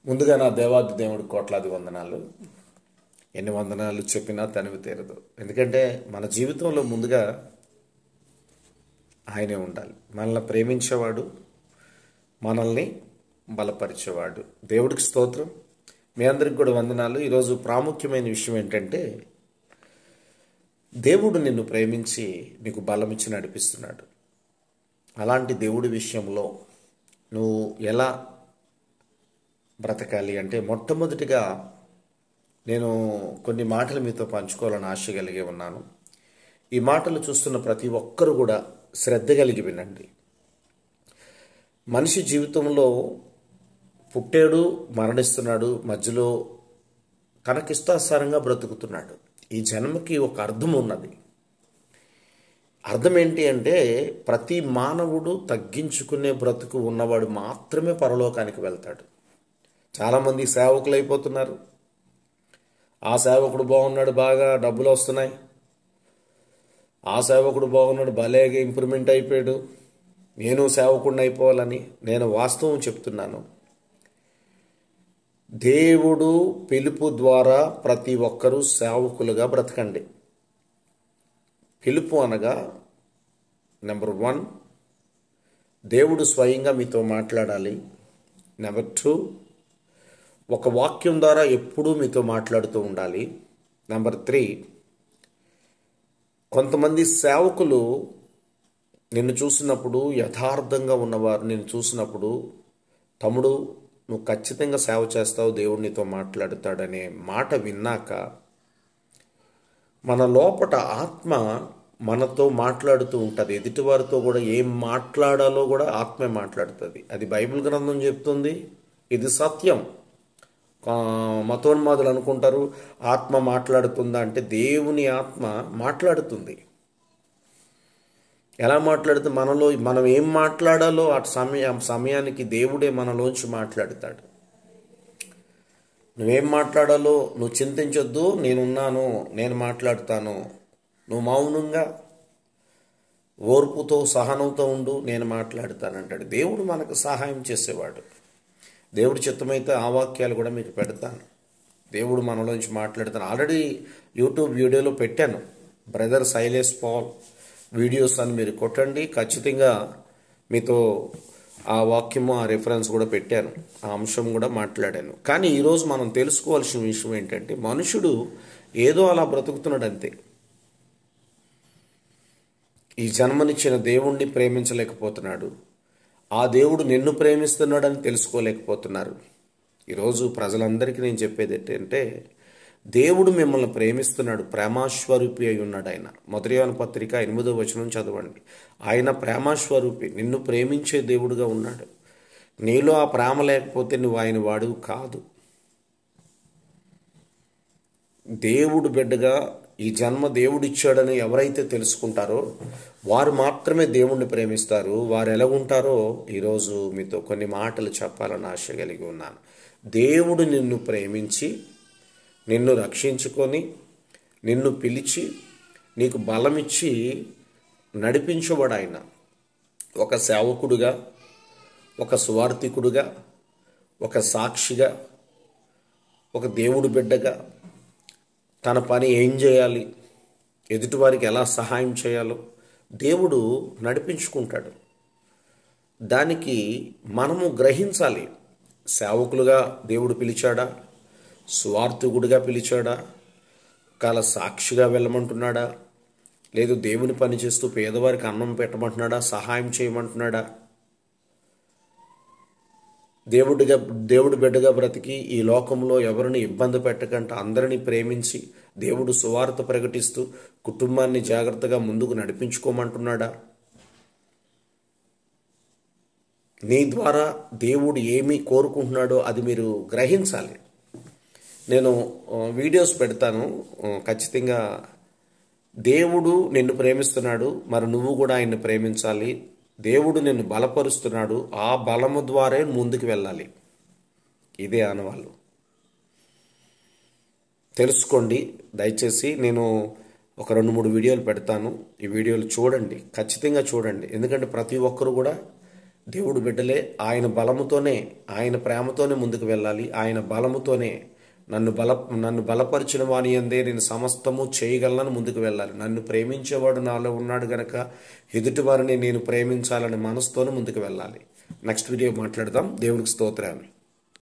ముందుగా నా దేవాది దేవుడి కోట్లాది వందనాలు. ఎన్ని వందనాలు చెప్పినా తనివి తీరదు. ఎందుకంటే మన జీవితంలో ముందుగా ఆయనే ఉండాలి. మనల్ని ప్రేమించేవాడు, మనల్ని బలపరిచేవాడు. దేవుడికి స్తోత్రం. మీ అందరికి కూడా వందనాలు. ఈరోజు ప్రాముఖ్యమైన విషయం ఏంటంటే, దేవుడు నిన్ను ప్రేమించి నీకు బలం ఇచ్చి నడిపిస్తున్నాడు. అలాంటి దేవుడి విషయంలో నువ్వు ఎలా బ్రతకాలి అంటే, మొట్టమొదటిగా నేను కొన్ని మాటలు మీతో పంచుకోవాలని ఆశ కలిగి ఉన్నాను. ఈ మాటలు చూస్తున్న ప్రతి ఒక్కరు కూడా శ్రద్ధ కలిగి వినండి. మనిషి జీవితంలో పుట్టాడు, మరణిస్తున్నాడు, మధ్యలో తనకిష్టానుసారంగా బ్రతుకుతున్నాడు. ఈ జన్మకి ఒక అర్థం ఉన్నది. అర్థం ఏంటి అంటే, ప్రతి మానవుడు తగ్గించుకునే బ్రతుకు ఉన్నవాడు మాత్రమే పరలోకానికి వెళ్తాడు. చాలామంది సేవకులు అయిపోతున్నారు. ఆ సేవకుడు బాగున్నాడు, బాగా డబ్బులు వస్తున్నాయి. ఆ సేవకుడు బాగున్నాడు, భలేగా ఇంప్రూవ్మెంట్ అయిపోయాడు, నేను సేవకుడిని అయిపోవాలని. నేను వాస్తవం చెప్తున్నాను. దేవుడు పిలుపు ద్వారా ప్రతి ఒక్కరూ సేవకులుగా బ్రతకండి. పిలుపు అనగా నెంబర్ 1, దేవుడు స్వయంగా మీతో మాట్లాడాలి. నెంబర్ 2, ఒక వాక్యం ద్వారా ఎప్పుడూ మీతో మాట్లాడుతూ ఉండాలి. నెంబర్ 3, కొంతమంది సేవకులు నిన్ను చూసినప్పుడు, యథార్థంగా ఉన్నవారు నిన్ను చూసినప్పుడు, తమ్ముడు నువ్వు ఖచ్చితంగా సేవ చేస్తావు, దేవుడు నీతో మాట్లాడుతాడనే మాట విన్నాక, మన లోపట ఆత్మ మనతో మాట్లాడుతూ ఉంటుంది. ఎదుటివారితో కూడా ఏం మాట్లాడాలో కూడా ఆత్మే మాట్లాడుతుంది. అది బైబిల్ గ్రంథం చెప్తుంది. ఇది సత్యం. మతోన్మాదులు అనుకుంటారు ఆత్మ మాట్లాడుతుందా అంటే, దేవుని ఆత్మ మాట్లాడుతుంది. ఎలా మాట్లాడుతుంది? మనలో మనం ఏం మాట్లాడాలో ఆ సమయానికి దేవుడే మనలోంచి మాట్లాడతాడు. నువ్వేం మాట్లాడాలో నువ్వు చింతించొద్దు. నేనున్నాను, నేను మాట్లాడతాను. నువ్వు మౌనంగా ఓర్పుతో సహనంతో ఉండు, నేను మాట్లాడతానంటాడు. దేవుడు మనకు సహాయం చేసేవాడు. దేవుడి చిత్తమైతే ఆ వాక్యాలు కూడా మీకు పెడతాను. దేవుడు మనలోంచి మాట్లాడతాను. ఆల్రెడీ యూట్యూబ్ వీడియోలో పెట్టాను. బ్రదర్ సైలేష్ పాల్ వీడియోస్ అని మీరు కొట్టండి. ఖచ్చితంగా మీతో ఆ వాక్యము, ఆ రిఫరెన్స్ కూడా పెట్టాను. ఆ అంశం కూడా మాట్లాడాను. కానీ ఈరోజు మనం తెలుసుకోవాల్సిన విషయం ఏంటంటే, మనుషుడు ఏదో అలా బ్రతుకుతున్నాడు అంతే. ఈ జన్మనిచ్చిన దేవుణ్ణి ప్రేమించలేకపోతున్నాడు. ఆ దేవుడు నిన్ను ప్రేమిస్తున్నాడని తెలుసుకోలేకపోతున్నారు. ఈరోజు ప్రజలందరికీ నేను చెప్పేది ఏంటంటే, దేవుడు మిమ్మల్ని ప్రేమిస్తున్నాడు. ప్రేమాస్వరూపి అయి ఉన్నాడు ఆయన. 1 యోహాను పత్రిక 8వ వచనం చదవండి. ఆయన ప్రేమాస్వరూపి, నిన్ను ప్రేమించే దేవుడుగా ఉన్నాడు. నీలో ఆ ప్రేమ లేకపోతే నువ్వు ఆయన వాడువు కాదు. దేవుడు బిడ్డగా ఈ జన్మ దేవుడిచ్చాడని ఎవరైతే తెలుసుకుంటారో వారు మాత్రమే దేవుణ్ణి ప్రేమిస్తారు. వారు ఎలా ఉంటారో ఈరోజు మీతో కొన్ని మాటలు చెప్పాలని ఆశ కలిగి ఉన్నాను. దేవుడు నిన్ను ప్రేమించి, నిన్ను రక్షించుకొని, నిన్ను పిలిచి, నీకు బలమిచ్చి నడిపించబడు ఆయన. ఒక సేవకుడుగా, ఒక సువార్థికుడుగా, ఒక సాక్షిగా, ఒక దేవుడు బిడ్డగా తన పని ఏం చేయాలి, ఎదుటివారికి ఎలా సహాయం చేయాలో దేవుడు నడిపించుకుంటాడు. దానికి మనము గ్రహించాలి. సేవకులుగా దేవుడు పిలిచాడా, సువార్థికుడిగా పిలిచాడా, కాల సాక్షిగా వెళ్ళమంటున్నాడా, లేదు దేవుని పని చేస్తూ పేదవారికి అన్నం పెట్టమంటున్నాడా, సహాయం చేయమంటున్నాడా, దేవుడు బిడ్డగా బ్రతికి ఈ లోకంలో ఎవరిని ఇబ్బంది పెట్టకుండా అందరినీ ప్రేమించి దేవుడు సువార్త ప్రకటిస్తూ కుటుంబాన్ని జాగ్రత్తగా ముందుకు నడిపించుకోమంటున్నాడా? నీ ద్వారా దేవుడు ఏమి కోరుకుంటున్నాడో అది మీరు గ్రహించాలి. నేను వీడియోస్ పెడతాను. ఖచ్చితంగా దేవుడు నిన్ను ప్రేమిస్తున్నాడు, మరి నువ్వు కూడా ఆయన్ని ప్రేమించాలి. దేవుడు నిన్ను బలపరుస్తున్నాడు, ఆ బలము ద్వారా ముందుకు వెళ్ళాలి. ఇదే ఆనవాళ్ళు. తెలుసుకోండి దయచేసి. నేను ఒక 2-3 వీడియోలు పెడతాను. ఈ వీడియోలు చూడండి, ఖచ్చితంగా చూడండి. ఎందుకంటే ప్రతి ఒక్కరు కూడా దేవుడు బిడ్డలే ఆయన బలముతోనే, ఆయన ప్రేమతోనే ముందుకు వెళ్ళాలి. ఆయన బలముతోనే నన్ను బలపరిచిన వాని యందే నేను సమస్తము చేయగలను ముందుకు వెళ్ళాలి. నన్ను ప్రేమించేవాడు నాలో ఉన్నాడు గనక ఎదుటి వారిని నేను ప్రేమించాలని మనసుతోనే ముందుకు వెళ్ళాలి. నెక్స్ట్ వీడియో మాట్లాడదాం. దేవునికి స్తోత్రాలు.